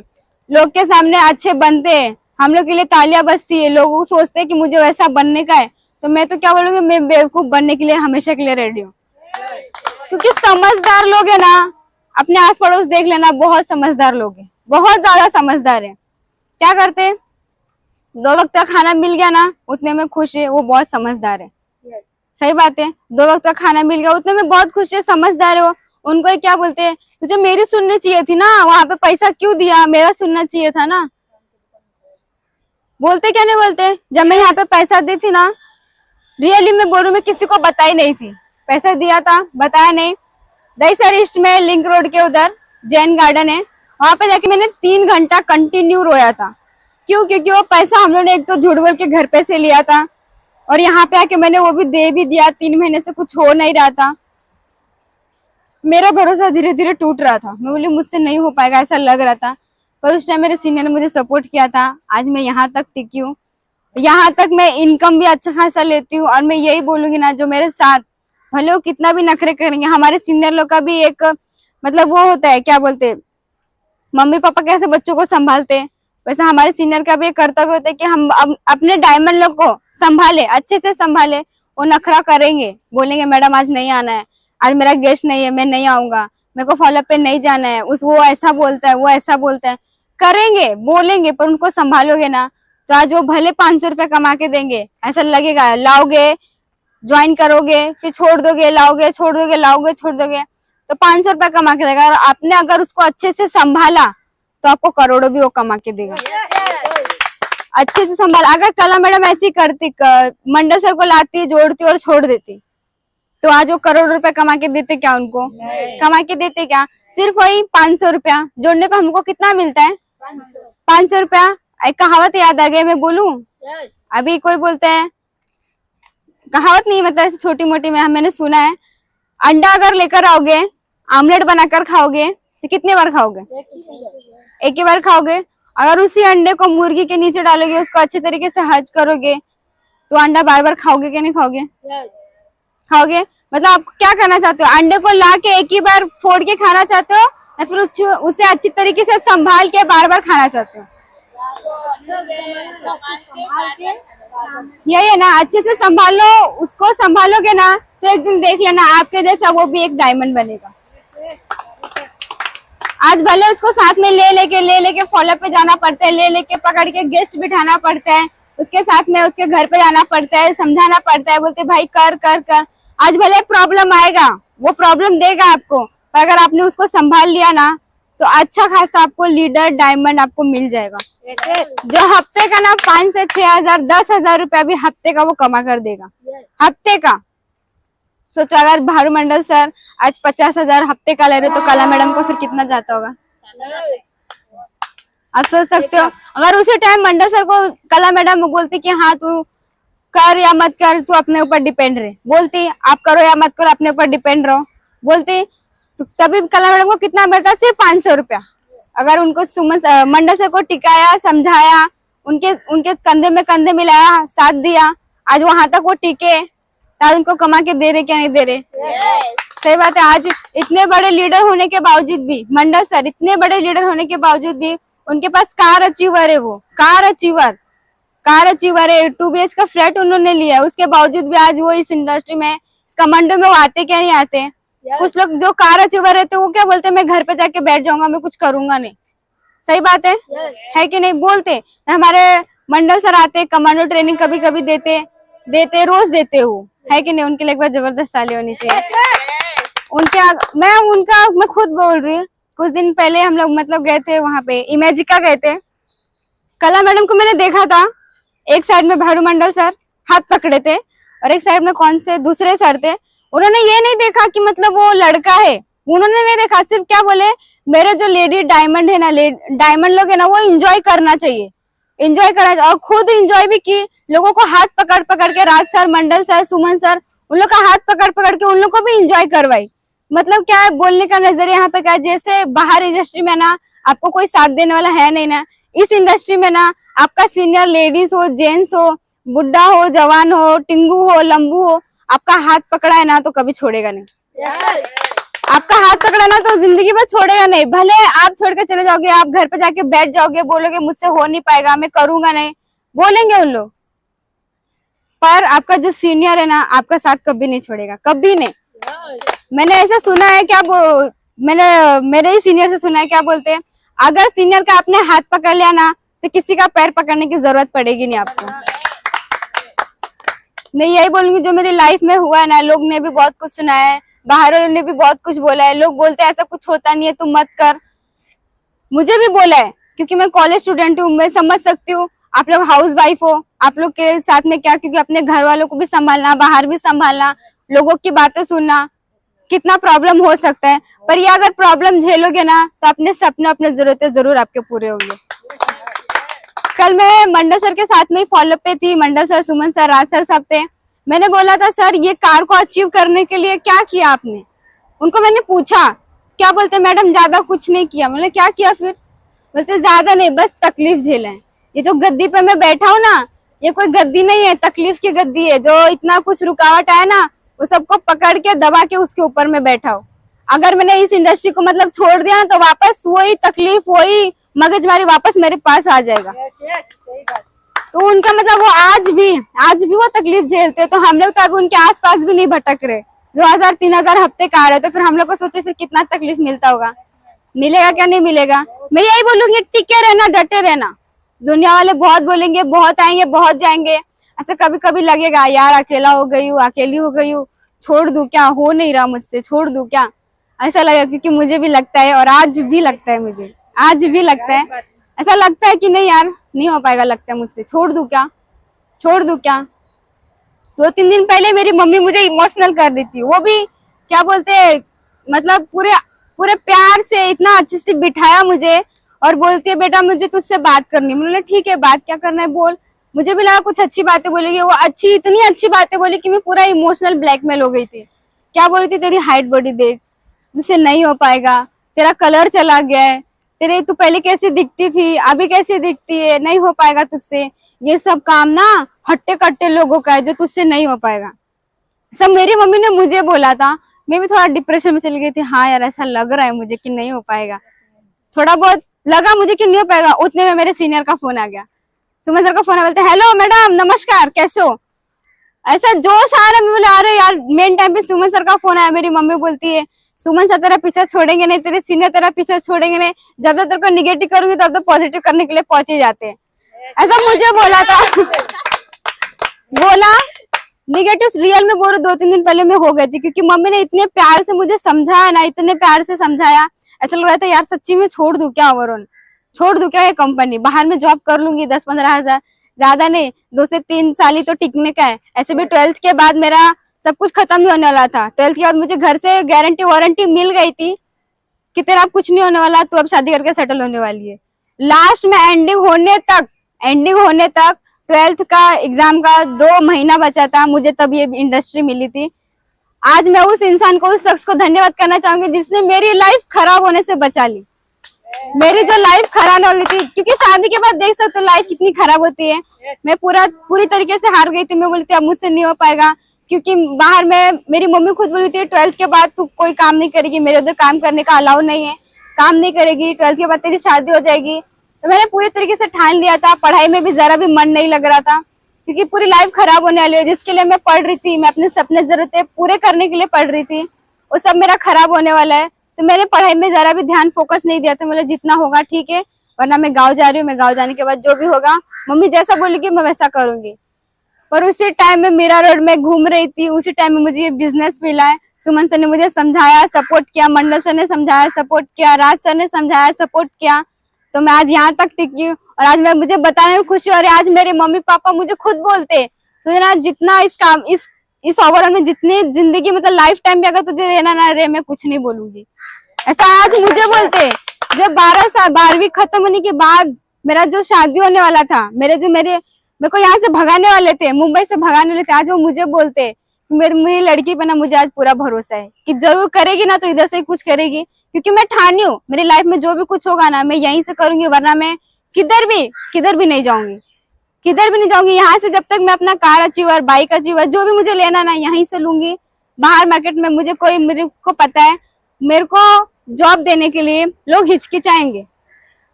लोग के सामने अच्छे बनते हैं, हम लोग के लिए तालियां बजती है, लोग सोचते हैं कि मुझे वैसा बनने का है, तो मैं तो क्या बोलूंगी, मैं बेवकूफ बनने के लिए हमेशा के लिए रेडी हूँ। क्योंकि समझदार लोग है ना, अपने आस पड़ोस देख लेना, बहुत समझदार लोग हैं, बहुत ज्यादा समझदार है। क्या करते, 2 वक्त का खाना मिल गया ना उतने में खुश है, वो बहुत समझदार है। सही बात है। 2 वक्त का खाना मिल गया उतने में बहुत खुश है, समझदार हो। उनको क्या बोलते हैं, तुझे मेरी सुननी चाहिए थी ना, वहां पे पैसा क्यों दिया, मेरा सुनना चाहिए था ना। बोलते क्या नहीं बोलते? जब मैं यहाँ पे पैसा दी थी ना, रियली मैं बोलूं, मैं किसी को बताई नहीं थी, पैसा दिया था बताया नहीं। दहीसर ईस्ट में लिंक रोड के उधर जैन गार्डन है, वहां पे जाके मैंने 3 घंटा कंटिन्यू रोया था। क्यों? क्योंकि वो पैसा हम लोगों ने एक तो झूठ बोल के घर पे से लिया था और यहाँ पे आके मैंने वो भी दे भी दिया। 3 महीने से कुछ हो नहीं रहा था, मेरा भरोसा धीरे धीरे टूट रहा था। मैं बोली मुझसे नहीं हो पाएगा, ऐसा लग रहा था। पर उस टाइम मेरे सीनियर ने मुझे सपोर्ट किया था, आज मैं यहाँ तक टिकी हूँ। यहाँ तक मैं इनकम भी अच्छा खासा लेती हूँ और मैं यही बोलूंगी ना, जो मेरे साथ भले वो कितना भी नखरे करेंगे, हमारे सीनियर लोग का भी एक मतलब वो होता है क्या बोलते, मम्मी पापा कैसे बच्चों को संभालते, वैसे हमारे सीनियर का भी एक कर्तव्य होता है कि हम अपने डायमंड लोग को संभाले, अच्छे से संभाले। वो नखरा करेंगे, बोलेंगे मैडम आज नहीं आना है, आज मेरा गेस्ट नहीं है, मैं नहीं आऊंगा, मेरे को फॉलोअप पे नहीं जाना है, उस वो ऐसा बोलता है, वो ऐसा बोलता है, करेंगे बोलेंगे, पर उनको संभालोगे ना तो आज वो भले 500 रुपए कमा के देंगे, ऐसा लगेगा, लाओगे ज्वाइन करोगे फिर छोड़ दोगे, लाओगे छोड़ दोगे, लाओगे छोड़ दोगे, तो 500 रुपए कमा के देगा। और आपने अगर उसको अच्छे से संभाला तो आपको करोड़ों भी वो कमा के देगा। अच्छे से संभाला। अगर कला मैडम ऐसी करती, मंडल सर को लाती, जोड़ती और छोड़ देती, तो आज वो करोड़ रुपए कमा के देते क्या उनको? कमा के देते क्या? सिर्फ वही 500 रुपया जोड़ने पे हमको कितना मिलता है? 500 रुपया। एक कहावत याद आ गई, मैं बोलूं? अभी कोई बोलते हैं, कहावत नहीं मतलब ऐसी छोटी मोटी में मैंने सुना है, अंडा अगर लेकर आओगे, आमलेट बनाकर खाओगे तो कितने बार खाओगे? एक ही बार खाओगे। अगर उसी अंडे को मुर्गी के नीचे डालोगे, उसको अच्छे तरीके से हज करोगे, तो अंडा बार बार खाओगे कि नहीं खाओगे? खाओगे। मतलब आप क्या करना चाहते हो? अंडे को ला के एक ही बार फोड़ के खाना चाहते हो या फिर उसे अच्छी तरीके से संभाल के बार बार खाना चाहते हो? यही है ना, अच्छे से संभालो, उसको संभालोगे ना तो एक दिन देख लेना आपके जैसा वो भी एक डायमंड बनेगा। आज भले उसको साथ में ले लेके फॉलोअप पे जाना पड़ता है, ले लेके पकड़ के गेस्ट बिठाना पड़ता है, उसके साथ में उसके घर पे जाना पड़ता है, समझाना पड़ता है, बोलते भाई कर कर कर। आज भले प्रॉब्लम आएगा, वो प्रॉब्लम देगा आपको, पर अगर आपने उसको संभाल लिया ना तो अच्छा खासा आपको लीडर डायमंड आपको मिल जाएगा, जो हफ्ते का ना 5 से 6 हजार 10,000 रुपया भी हफ्ते का वो कमा कर देगा, हफ्ते का। सोचो अगर भारू मंडल सर आज 50,000 हफ्ते का ले रहे तो कला मैडम को फिर कितना जाता होगा? आप सोच सकते हो। अगर उसी टाइम मंडल सर को कला मैडम बोलती कि हाँ तू कर या मत कर, तू अपने ऊपर डिपेंड रहे, बोलती आप करो या मत करो अपने ऊपर डिपेंड रहो, बोलती तो तभी कला मैडम को कितना मिलता? सिर्फ 500 रुपया। अगर उनको मंडल सर को टिकाया, समझाया, उनके कंधे में कंधे मिलाया, साथ दिया, आज वहां तक वो टिके, आज उनको कमा के दे रहे क्या नहीं दे रहे? सही बात है। आज इतने बड़े लीडर होने के बावजूद भी, मंडल सर इतने बड़े लीडर होने के बावजूद भी उनके पास कार अचीवर है, वो कार अचीवर है, 2 BH का फ्लैट उन्होंने लिया, उसके बावजूद भी आज वो इस इंडस्ट्री में, इस कमांडो में वो आते क्या नहीं आते? कुछ लोग जो कार अचीवर रहते वो क्या बोलते, मैं घर पे जाके बैठ जाऊंगा, मैं कुछ करूंगा नहीं। सही बात है कि नहीं? बोलते। हमारे मंडल सर आते, कमांडो ट्रेनिंग कभी कभी देते रोज देते हो, है कि नहीं? उनके लिए एक बार जबरदस्त ताली होनी चाहिए। मैं खुद बोल रही हूँ, कुछ दिन पहले हम लोग मतलब गए थे वहां पे, इमेजिका गए थे, कला मैडम को मैंने देखा था, एक साइड में भारू मंडल सर हाथ पकड़े थे और एक साइड में कौन से दूसरे सर थे, उन्होंने ये नहीं देखा कि मतलब वो लड़का है, उन्होंने नहीं देखा, सिर्फ क्या बोले, मेरे जो लेडी डायमंड है ना, डायमंड लोग है ना, वो एंजॉय करना चाहिए, और खुद एंजॉय भी की, लोगों को हाथ पकड़ पकड़ के, राज सर, मंडल सर, सुमन सर, उन लोग का हाथ पकड़ पकड़ के उन लोग को भी एंजॉय करवाई। मतलब क्या है बोलने का नजरिया यहाँ पे क्या है, जैसे बाहर इंडस्ट्री में ना आपको कोई साथ देने वाला है नहीं ना, इस इंडस्ट्री में ना आपका सीनियर लेडीज हो, जेंट्स हो, बुढ़ा हो, जवान हो, टिंगू हो, लंबू हो, आपका हाथ पकड़ा है ना तो कभी छोड़ेगा नहीं। आपका हाथ पकड़ा ना तो जिंदगी भर छोड़ेगा नहीं। भले आप छोड़ के चले जाओगे, आप घर पे जाके बैठ जाओगे, बोलोगे मुझसे हो नहीं पाएगा, मैं करूंगा नहीं, बोलेंगे उन लोग, पर आपका जो सीनियर है ना आपका साथ कभी नहीं छोड़ेगा, कभी नहीं। मैंने ऐसा सुना है, क्या मैंने मेरे ही सीनियर से सुना है, क्या बोलते हैं, अगर सीनियर का आपने हाथ पकड़ लिया ना तो किसी का पैर पकड़ने की जरूरत पड़ेगी नहीं आपको। मैं यही बोलूंगी, जो मेरी लाइफ में हुआ है ना, लोग ने भी बहुत कुछ सुना है, बाहर वालों ने भी बहुत कुछ बोला है, लोग बोलते हैं ऐसा कुछ होता नहीं है, तुम मत कर, मुझे भी बोला है, क्योंकि मैं कॉलेज स्टूडेंट हूँ, मैं समझ सकती हूँ। आप लोग हाउस वाइफ हो, आप लोग के साथ में क्या, क्योंकि अपने घर वालों को भी संभालना, बाहर भी संभालना, लोगों की बातें सुनना, कितना प्रॉब्लम हो सकता है, पर ये अगर प्रॉब्लम झेलोगे ना तो अपने सपने, अपने जरूरतें जरूर आपके पूरे होंगे। कल मैं मंडल सर के साथ में फॉलोअप पे थी, मंडल सर, सुमन सर, राज सर सब थे। मैंने बोला था सर ये कार को अचीव करने के लिए क्या किया आपने? उनको मैंने पूछा, क्या बोलते मैडम ज्यादा कुछ नहीं किया। मैंने क्या किया फिर? बोलते ज्यादा नहीं, बस तकलीफ झेला है। ये जो गद्दी पे मैं बैठा हूँ ना, ये कोई गद्दी नहीं है, तकलीफ की गद्दी है। जो इतना कुछ रुकावट आया ना वो सबको पकड़ के दबा के उसके ऊपर में बैठा हूँ। अगर मैंने इस इंडस्ट्री को मतलब छोड़ दिया ना तो वापस वही तकलीफ, वही मगजमारी वापस मेरे पास आ जाएगा। तो उनका मतलब वो आज भी वो तकलीफ झेलते हैं, तो हम लोग तो अभी उनके आसपास भी नहीं भटक रहे। 2000-3000 हफ्ते का आ रहे, तो फिर हम लोग को सोचे फिर कितना तकलीफ मिलता होगा, मिलेगा क्या नहीं मिलेगा। मैं यही बोलूंगी, टिके रहना, डटे रहना। दुनिया वाले बहुत बोलेंगे, बहुत आएंगे, बहुत जाएंगे। ऐसा कभी कभी लगेगा यार अकेला हो गई हूँ, अकेली हो गई हूँ, छोड़ दूं क्या, हो नहीं रहा मुझसे, छोड़ दूं क्या, ऐसा लगा। क्योंकि मुझे भी लगता है, और आज भी लगता है, मुझे आज भी लगता है, ऐसा लगता है कि नहीं यार नहीं हो पाएगा, लगता है मुझसे, छोड़ दूं क्या, छोड़ दूं क्या। 2-3 दिन पहले मेरी मम्मी मुझे इमोशनल कर दी थी, वो भी क्या बोलते हैं, मतलब पूरे पूरे प्यार से इतना अच्छे से बिठाया मुझे, और बोलती है बेटा मुझे तुझसे बात करनी है। मैंने ठीक है, बात क्या करना है बोल। मुझे भी लगा कुछ अच्छी बातें बोलेगी, वो इतनी अच्छी बातें बोली कि मैं पूरा इमोशनल ब्लैकमेल हो गई थी। क्या बोल रही थी, तेरी हाइट बॉडी देख, तुझसे नहीं हो पाएगा, तेरा कलर चला गया है, तेरे तू पहले कैसी दिखती थी अभी कैसी दिखती है, नहीं हो पाएगा तुझसे, ये सब काम ना हट्टे कट्टे लोगों का है जो तुझसे नहीं हो पाएगा। सब मेरी मम्मी ने मुझे बोला था। मैं भी थोड़ा डिप्रेशन में चली गई थी, हाँ यार ऐसा लग रहा है मुझे कि नहीं हो पाएगा, थोड़ा बहुत लगा मुझे कि नहीं हो पाएगा। उतने में मेरे सीनियर का फोन आ गया, सुमन सर का फोन आ, बोलते हेलो मैडम नमस्कार कैसे हो। ऐसा जोश आ रहा है, मैं बोले अरे यार मेन टाइम पे सुमन सर का फोन आया। मेरी मम्मी बोलती है सुमन सर तेरा पीछा छोड़ेंगे नहीं, तेरे सीनियर तेरा पीछा छोड़ेंगे नहीं, जब तक तेरे को निगेटिव करूंगी तब तक पॉजिटिव करने के लिए पहुंच ही जाते हैं, ऐसा मुझे बोला था। बोला निगेटिव रियल में बोलो 2-3 दिन पहले मैं हो गई थी, क्योंकि मम्मी ने इतने प्यार से मुझे समझाया ना, इतने प्यार से समझाया, ऐसा लग रहा था यार सच्ची में छोड़ दूं क्या ओवरऑल, छोड़ दूं क्या ये कंपनी, बाहर में जॉब कर लूंगी 10-15 हजार, ज्यादा नहीं 2 से 3 साल ही तो टिकने का है। ऐसे भी 12th के बाद मेरा सब कुछ खत्म ही होने वाला था। 12th के बाद मुझे घर से गारंटी वारंटी मिल गई थी कि तेरा अब कुछ नहीं होने वाला, तू अब शादी करके सेटल होने वाली है। लास्ट में एंडिंग होने तक 12th का एग्जाम का 2 महीना बचा था, मुझे तब ये इंडस्ट्री मिली थी। आज मैं उस इंसान को, उस शख्स को धन्यवाद करना चाहूंगी जिसने मेरी लाइफ खराब होने से बचा ली। मेरी जो लाइफ खराब होने थी, क्योंकि शादी के बाद देख सकते हो लाइफ कितनी खराब होती है। मैं पूरी तरीके से हार गई थी। मैं बोली थी अब मुझसे नहीं हो पाएगा, क्योंकि बाहर में मेरी मम्मी खुद बोली थी 12th के बाद तू कोई काम नहीं करेगी, मेरे उधर काम करने का अलाउ नहीं है, काम नहीं करेगी, 12th के बाद तेरी शादी हो जाएगी। तो मैंने पूरी तरीके से ठान लिया था, पढ़ाई में भी जरा भी मन नहीं लग रहा था, क्योंकि पूरी लाइफ खराब होने वाली है। जिसके लिए मैं पढ़ रही थी, मैं अपने सपने जरूरतें पूरे करने के लिए पढ़ रही थी, वो सब मेरा खराब होने वाला है। तो मैंने पढ़ाई में जरा भी ध्यान फोकस नहीं दिया था। मतलब जितना होगा ठीक है, वरना मैं गाँव जा रही हूँ, मैं गाँव जाने के बाद जो भी होगा मम्मी जैसा बोलेगी मैं वैसा करूंगी। पर उसी टाइम में मीरा रोड में घूम रही थी, उसी टाइम में मुझे ये बिजनेस मिला है। सुमन सर ने मुझे समझाया, सपोर्ट किया, मंडल सर ने समझाया, सपोर्ट किया, राज सर ने समझाया, सपोर्ट किया, तो मैं आज यहाँ तक टिकी हूँ। और आज मैं मुझे बताने में खुशी हो रही है, आज मेरे मम्मी पापा मुझे खुद बोलते तुझे ना जितना इस ओवरऑल में जितनी जिंदगी मतलब लाइफ टाइम भी अगर तुझे रहना ना रहे, मैं कुछ नहीं बोलूंगी, ऐसा आज मुझे बोलते। जब 12वीं खत्म होने के बाद मेरा जो शादी होने वाला था, मेरे को यहाँ से भगाने वाले थे, मुंबई से भगाने वाले थे, आज वो मुझे बोलते मेरी लड़की पे ना मुझे आज पूरा भरोसा है कि जरूर करेगी ना, तो इधर से ही कुछ करेगी, क्योंकि मैं ठानी हूँ मेरी लाइफ में जो भी कुछ होगा ना मैं यहीं से करूंगी, वरना मैं किधर भी नहीं जाऊंगी, किधर भी नहीं जाऊंगी। यहाँ से जब तक मैं अपना कार अचीवर, बाइक अचीवर जो भी मुझे लेना ना यहीं से लूंगी। बाहर मार्केट में मेरे को पता है, मेरे को जॉब देने के लिए लोग हिचकिचाएंगे।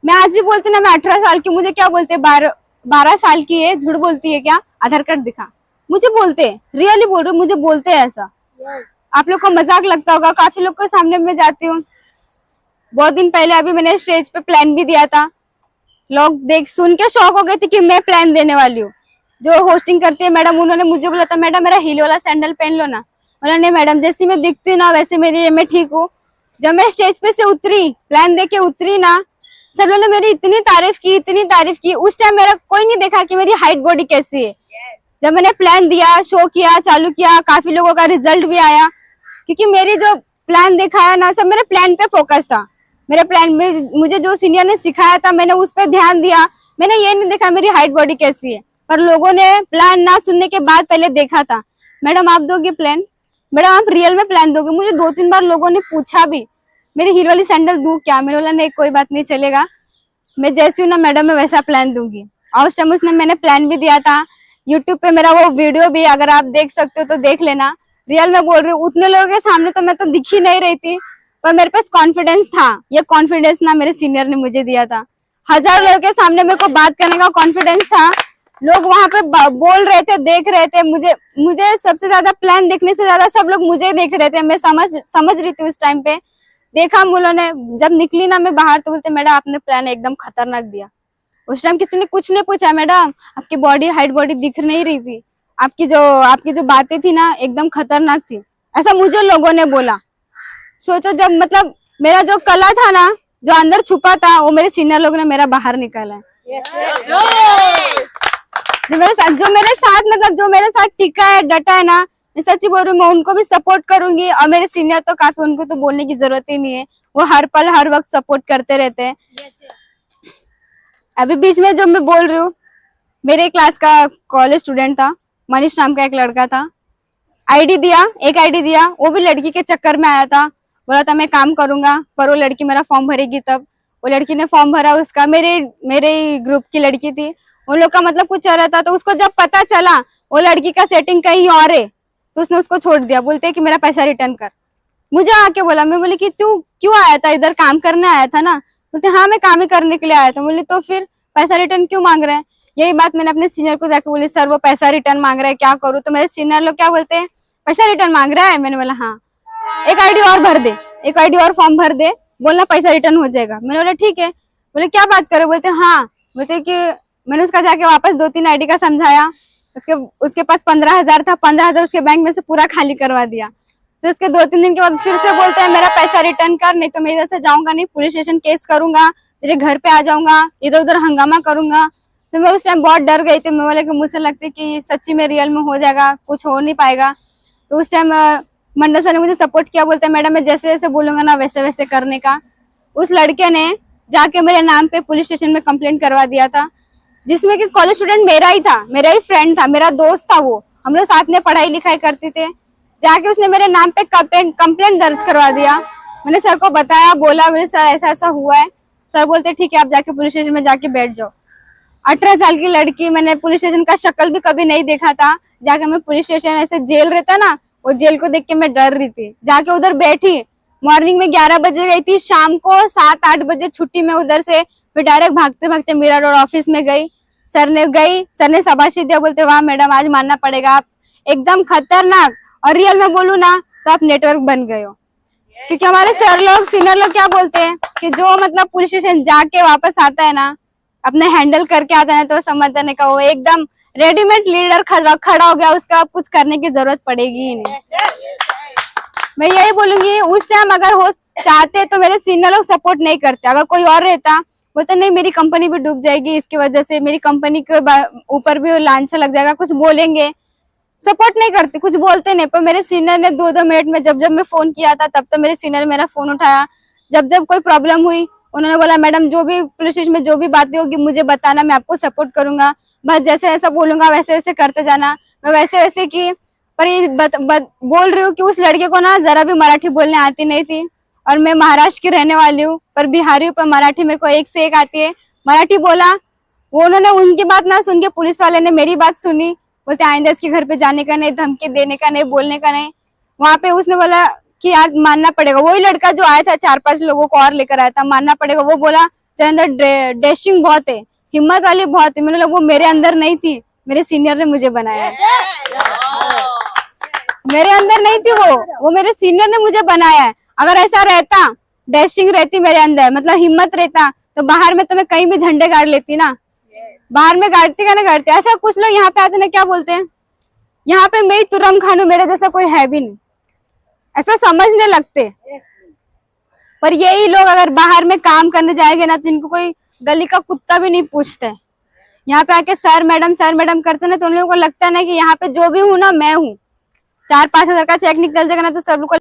मैं आज भी बोलती ना मैं 18 साल की, मुझे क्या बोलते 12 साल की है, झूठ बोलती है क्या, आधार कार्ड दिखा, मुझे बोलते, रियली बोल रहे मुझे बोलते हैं ऐसा। आप लोग को मजाक लगता होगा, काफी लोग के सामने मैं जाती हूँ। बहुत दिन पहले अभी मैंने स्टेज पे प्लान भी दिया था, लोग देख सुन के शौक हो गए थे कि मैं प्लान देने वाली हूँ। जो होस्टिंग करती है मैडम, उन्होंने मुझे बोला था मैडम मेरा हील वाला सैंडल पहन लो ना। बोला नहीं मैडम, जैसी मैं दिखती हूँ ना वैसे मैं ठीक हूँ। जब मैं स्टेज पे से उतरी, प्लान दे के उतरी ना, सब लोगों ने मेरी इतनी तारीफ की। उस टाइम मेरा कोई नहीं देखा कि मेरी हाइट बॉडी कैसी है। जब मैंने प्लान दिया, शो किया, चालू किया, काफी लोगों का रिजल्ट भी आया, क्योंकि मेरी जो प्लान दिखाया ना सब मेरे प्लान पे फोकस था। मेरे प्लान में मुझे जो सीनियर ने सिखाया था मैंने उस पर ध्यान दिया। मैंने ये नहीं देखा मेरी हाइट बॉडी कैसी है, पर लोगों ने प्लान ना सुनने के बाद पहले देखा था, मैडम आप दोगे प्लान, मैडम आप रियल में प्लान दोगे। मुझे 2-3 बार लोगों ने पूछा भी मेरी हील वाली सैंडल दूं क्या, मैंने बोला नहीं कोई बात नहीं चलेगा, मैं जैसी हूँ ना मैडम मैं वैसा प्लान दूंगी। और उस टाइम उसने मैंने प्लान भी दिया था। यूट्यूब पे मेरा वो वीडियो भी अगर आप देख सकते हो तो देख लेना। रियल में बोल रही हूँ, उतने लोगों के सामने तो मैं तो दिख ही नहीं रही थी, पर मेरे पास कॉन्फिडेंस था। ये कॉन्फिडेंस ना मेरे सीनियर ने मुझे दिया था। 1000 लोगों के सामने मेरे को बात करने का कॉन्फिडेंस था। लोग वहां पे बोल रहे थे, देख रहे थे मुझे सबसे ज्यादा प्लान देखने से ज्यादा सब लोग मुझे देख रहे थे। मैं समझ रही थी उस टाइम पे। देखा हम लोगों ने, जब निकली ना मैं बाहर तो बोलते मैडम आपने प्लान एकदम खतरनाक दिया। उस टाइम किसी ने कुछ नहीं पूछा, मैडम आपकी बॉडी हाइट बॉडी दिख नहीं रही थी, आपकी जो बातें थी ना एकदम खतरनाक थी, ऐसा मुझे लोगों ने बोला। सोचो जब मतलब मेरा जो कला था ना, जो अंदर छुपा था, वो मेरे सीनियर लोग ने मेरा बाहर निकाला है। जो मेरे साथ टिका है, डटा है ना, मैं सच्ची बोल रही हूँ, मैं उनको भी सपोर्ट करूंगी। और मेरे सीनियर तो काफी, उनको तो बोलने की जरूरत ही नहीं है, वो हर पल हर वक्त सपोर्ट करते रहते हैं। अभी बीच में जो मैं बोल रही हूँ, मेरे क्लास का कॉलेज स्टूडेंट था, मनीष नाम का एक लड़का था। एक आईडी दिया, वो भी लड़की के चक्कर में आया था। बोला था मैं काम करूंगा, पर वो लड़की मेरा फॉर्म भरेगी तब। वो लड़की ने फॉर्म भरा उसका, मेरे ग्रुप की लड़की थी। उन लोग का मतलब कुछ चल रहा था, तो उसको जब पता चला वो लड़की का सेटिंग कहीं और है, तो उसने उसको छोड़ दिया। बोलते कि मेरा पैसा रिटर्न कर। मुझे आके बोला, मैं बोली कि तू क्यों आया था इधर, काम करने आया था ना? बोलते हाँ मैं काम ही करने के लिए आया था। बोली तो फिर पैसा रिटर्न क्यों मांग रहे हैं? यही बात मैंने अपने सीनियर को जाके बोली, सर वो पैसा रिटर्न मांग रहा है, क्या करूँ? तो मेरे सीनियर लोग क्या बोलते हैं, पैसा रिटर्न मांग रहा है? मैंने बोला हाँ, एक आईडी और भर दे, एक आईडी और फॉर्म भर दे, बोलना पैसा रिटर्न हो जाएगा। मैंने बोला ठीक है। बोले क्या बात करे? बोलते हाँ। बोलते कि मैंने उसका जाके वापस 2-3 आईडी का समझाया। उसके पास 15,000 था, 15,000 उसके बैंक में से पूरा खाली करवा दिया। तो उसके 2-3 दिन के बाद फिर से बोलते हैं मेरा पैसा रिटर्न कर, नहीं तो मैं इधर से जाऊंगा नहीं, पुलिस स्टेशन केस करूंगा, तेरे घर पे आ जाऊंगा, इधर उधर हंगामा करूंगा। तो मैं उस टाइम बहुत डर गई थी। मैं बोला कि मुझसे लगता है कि सच्ची में रियल में हो जाएगा, कुछ हो नहीं पाएगा। तो उस टाइम मंडल सर ने मुझे सपोर्ट किया। बोलते हैं मैडम मैं जैसे जैसे बोलूंगा ना वैसे वैसे करने का। उस लड़के ने जाके मेरे नाम पे पुलिस स्टेशन में कंप्लेंट करवा दिया था, जिसमें कि कॉलेज स्टूडेंट मेरा ही था, मेरा ही फ्रेंड था, मेरा दोस्त था। वो हम लोग साथ में पढ़ाई लिखाई करते थे। जाके उसने मेरे नाम पे कंप्लेंट दर्ज करवा दिया। मैंने सर को बताया, बोला मेरे सर ऐसा ऐसा हुआ है। सर बोलते ठीक है आप जाके पुलिस स्टेशन में जाके बैठ जाओ। 18 साल की लड़की, मैंने पुलिस स्टेशन का शक्ल भी कभी नहीं देखा था। जाके मैं पुलिस स्टेशन, ऐसे जेल रहता ना, वो जेल को देख के मैं डर रही थी। जाके उधर बैठी, मॉर्निंग में 11 बजे गई थी, शाम को 7-8 बजे छुट्टी में उधर से फिर डायरेक्ट भागते भागते मीरा रोड ऑफिस में गई। सर ने शाबाशी दिया। बोलते वाह मैडम आज मानना पड़ेगा, आप एकदम खतरनाक, और रियल में बोलूं ना तो आप नेटवर्क बन गए हो। क्योंकि हमारे सर लोग, सीनियर लोग क्या बोलते हैं कि जो मतलब पुलिस स्टेशन जाके वापस आता है ना, अपने हैंडल करके आता है, तो समझ जाने का वो एकदम रेडीमेड लीडर खड़ा हो गया, उसका कुछ करने की जरूरत पड़ेगी ही नहीं। मैं यही बोलूंगी, उस टाइम अगर हो चाहते तो मेरे सीनियर लोग सपोर्ट नहीं करते। अगर कोई और रहता, बोलते नहीं मेरी कंपनी भी डूब जाएगी, इसकी वजह से मेरी कंपनी के ऊपर भी लांछा लग जाएगा, कुछ बोलेंगे। सपोर्ट नहीं करते, कुछ बोलते नहीं। पर मेरे सीनियर ने 2-2 मिनट में, जब मैं फोन किया था तब तो मेरे सीनियर मेरा फोन उठाया। जब कोई प्रॉब्लम हुई, उन्होंने बोला मैडम जो भी पुलिस स्टेशन में जो भी बातें होगी मुझे बताना, मैं आपको सपोर्ट करूंगा, बस जैसे ऐसा बोलूंगा वैसे वैसे करते जाना। मैं वैसे वैसे की। पर ये बोल रही हूँ कि उस लड़के को ना जरा भी मराठी बोलने आती नहीं थी, और मैं महाराष्ट्र की रहने वाली हूँ, पर बिहारी हूँ, पर मराठी मेरे को एक से एक आती है। मराठी बोला वो, उन्होंने उनकी बात ना सुन के पुलिस वाले ने मेरी बात सुनी। बोलते आइंदा इसके घर पे जाने का नहीं, धमकी देने का नहीं, बोलने का नहीं। वहां पे उसने बोला कि यार मानना पड़ेगा। वही लड़का जो आया था 4-5 लोगों को और लेकर आया था, मानना पड़ेगा। वो बोला तेरे अंदर डैशिंग बहुत है, हिम्मत वाली बहुत है। मैंने बोला वो मेरे अंदर नहीं थी, मेरे सीनियर ने मुझे बनाया है। मेरे अंदर नहीं थी वो मेरे सीनियर ने मुझे बनाया है। अगर ऐसा रहता, डैशिंग रहती मेरे अंदर, मतलब हिम्मत रहता, तो बाहर में तो मैं कहीं भी झंडे गाड़ लेती ना। बाहर में गाड़ती का ना गाड़ती। ऐसा कुछ लोग यहाँ पे आते ना क्या बोलते हैं, यहाँ पे मैं ही तुरम खानू, मेरे जैसा कोई है भी नहीं, ऐसा समझने लगते। पर यही लोग अगर बाहर में काम करने जाएंगे ना, तो इनको कोई गली का कुत्ता भी नहीं पूछते। यहाँ पे आके सर मैडम करते ना, तो उन लोगों को लगता है ना कि यहाँ पे जो भी हूँ ना मैं हूँ। 4-5 हजार का चेक निकल जाएगा ना, तो सब लोग को